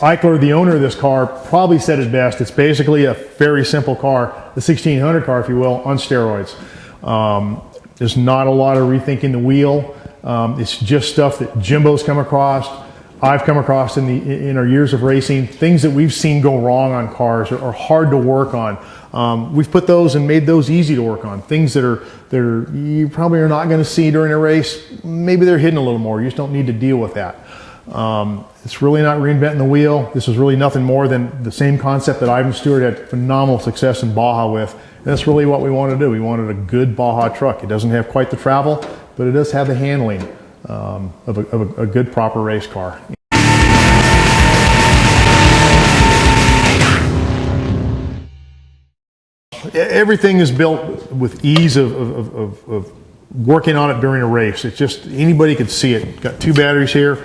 Ickler, the owner of this car, probably said it best. It's basically a very simple car, the 1600 car, if you will, on steroids. There's not a lot of rethinking the wheel. It's just stuff that Jimbo's come across, I've come across in our years of racing. Things that we've seen go wrong on cars are hard to work on. We've put those and made those easy to work on. Things that you probably are not going to see during a race. Maybe they're hidden a little more. You just don't need to deal with that. It's really not reinventing the wheel. This is really nothing more than the same concept that Ivan Stewart had phenomenal success in Baja with. And that's really what we wanted to do. We wanted a good Baja truck. It doesn't have quite the travel, but it does have the handling of a good, proper race car. Everything is built with ease of working on it during a race. It's just, anybody could see it. Got 2 batteries here.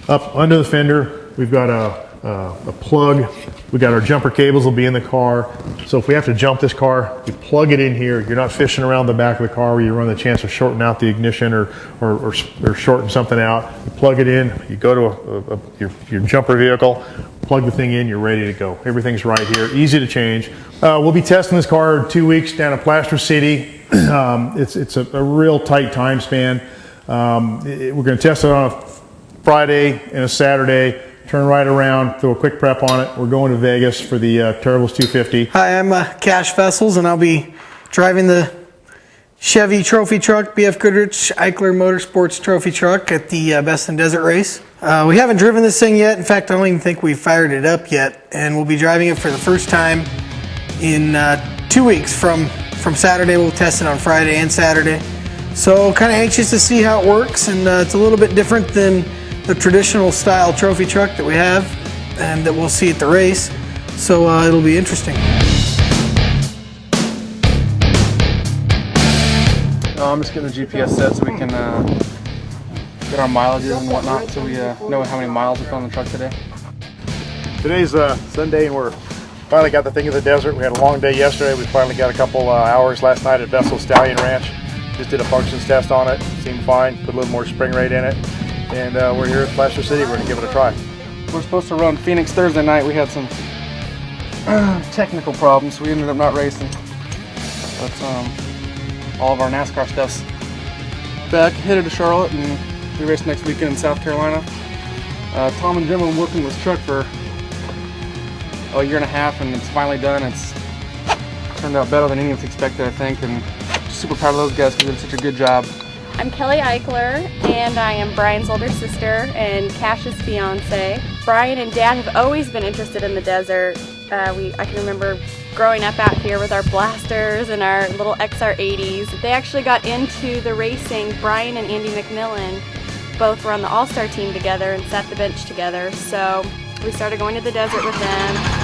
Up under the fender, we've got a plug. We got our jumper cables will be in the car. So if we have to jump this car, you plug it in here. You're not fishing around the back of the car where you run the chance of shorting out the ignition or shorting something out. You plug it in, you go to your jumper vehicle, plug the thing in, you're ready to go. Everything's right here, easy to change. We'll be testing this car in 2 weeks down at Plaster City. It's a real tight time span. We're going to test it on a Friday and a Saturday, turn right around, throw a quick prep on it. We're going to Vegas for the Terribles 250. Hi, I'm Cash Vessels, and I'll be driving the Chevy trophy truck, BF Goodrich Ickler Motorsports trophy truck at the Best in Desert race. We haven't driven this thing yet. In fact, I don't even think we've fired it up yet, and we'll be driving it for the first time in 2 weeks. From Saturday, we'll test it on Friday and Saturday. So kind of anxious to see how it works, and it's a little bit different than the traditional style trophy truck that we have and that we'll see at the race. So it'll be interesting. I'm just getting the GPS set so we can get our mileages and whatnot, so we know how many miles we put on the truck today. Today's Sunday and we're finally got the thing in the desert. We had a long day yesterday. We finally got a couple hours last night at Vessel Stallion Ranch. Just did a functions test on it. Seemed fine. Put a little more spring rate in it. And we're here at Plaster City. We're going to give it a try. We're supposed to run Phoenix Thursday night. We had some technical problems, so we ended up not racing. But all of our NASCAR stuff's back, headed to Charlotte, and we race next weekend in South Carolina. Tom and Jim have been working with this truck for a year and a half, and it's finally done. It's turned out better than any of us expected, I think, and super proud of those guys because they did such a good job. I'm Kelly Ickler, and I am Brian's older sister and Cash's fiance. Brian and Dad have always been interested in the desert. I can remember growing up out here with our blasters and our little XR80s. They actually got into the racing. Brian and Andy McMillan both were on the All-Star team together and sat the bench together. So we started going to the desert with them.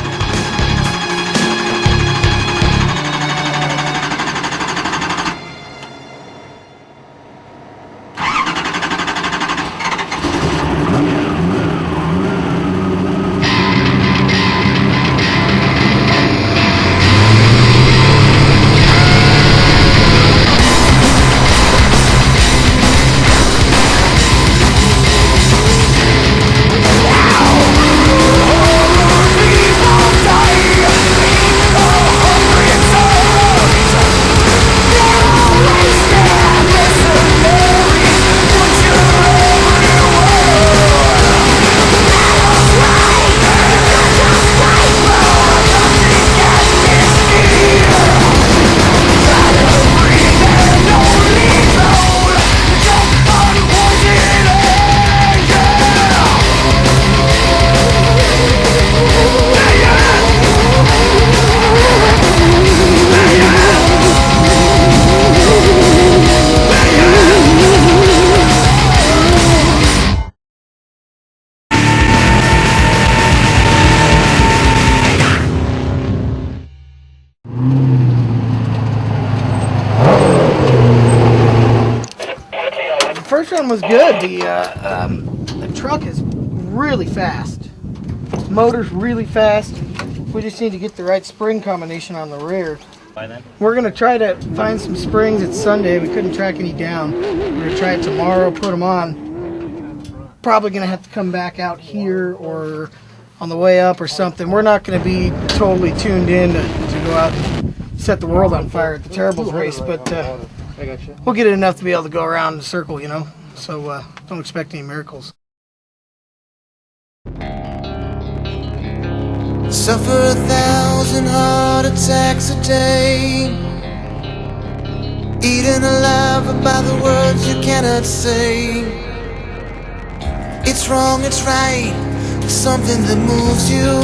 First one was good. The truck is really fast. Motor's really fast. We just need to get the right spring combination on the rear. We're going to try to find some springs. It's Sunday. We couldn't track any down. We're going to try it tomorrow, put them on. Probably going to have to come back out here or on the way up or something. We're not going to be totally tuned in to go out and set the world on fire at the Terribles race, but we'll get it enough to be able to go around in a circle, you know, so don't expect any miracles. Suffer 1,000 heart attacks a day, eaten alive by the words you cannot say. It's wrong, it's right, it's something that moves you.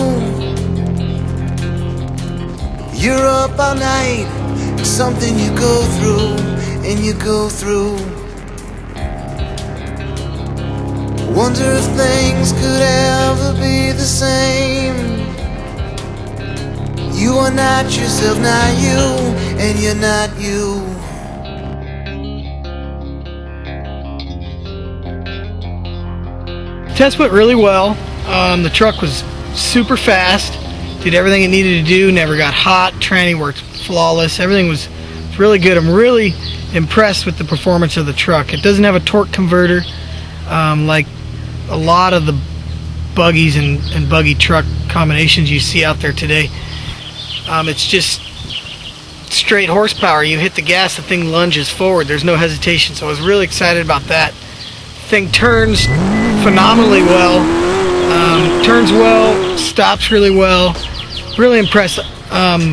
You're up all night, it's something you go through, and you go through. Wonder if things could ever be the same. You are not yourself, not you, and you're not you. Test went really well. The truck was super fast, did everything it needed to do, never got hot, tranny worked flawless, everything was really good. I'm really impressed with the performance of the truck. It doesn't have a torque converter like a lot of the buggies and buggy truck combinations you see out there today. It's just straight horsepower. You hit the gas, the thing lunges forward. There's no hesitation. So I was really excited about that. Thing turns phenomenally well. Turns well, stops really well. Really impressed.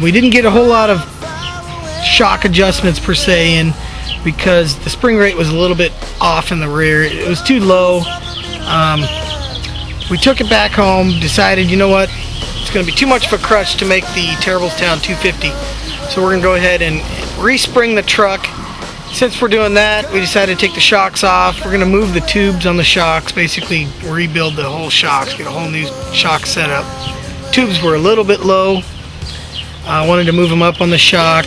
We didn't get a whole lot of shock adjustments per se in because the spring rate was a little bit off in the rear. It was too low. We took it back home, decided, you know what, it's going to be too much of a crutch to make the Terriblestown 250. So we're going to go ahead and respring the truck. Since we're doing that, we decided to take the shocks off. We're going to move the tubes on the shocks, basically rebuild the whole shocks, get a whole new shock setup. Tubes were a little bit low. I wanted to move them up on the shock.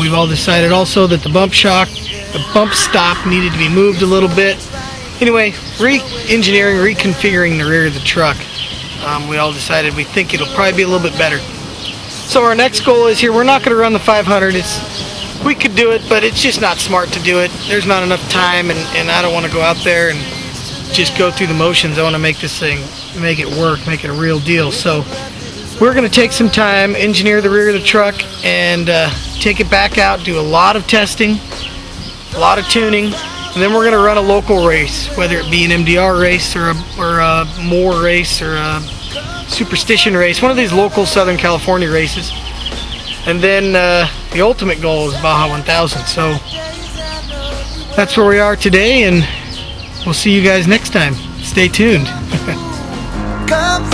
We've all decided also that the bump stop needed to be moved a little bit. Anyway, re-engineering, reconfiguring the rear of the truck. We all decided we think it'll probably be a little bit better. So our next goal is here, we're not going to run the 500. We could do it, but it's just not smart to do it. There's not enough time, and I don't want to go out there and just go through the motions. I want to make this thing, make it work, make it a real deal. So we're going to take some time, engineer the rear of the truck, and take it back out, do a lot of testing, a lot of tuning, and then we're going to run a local race, whether it be an MDR race or a Moore race or a Superstition race, one of these local Southern California races. And then the ultimate goal is Baja 1000. So that's where we are today, and we'll see you guys next time. Stay tuned. Come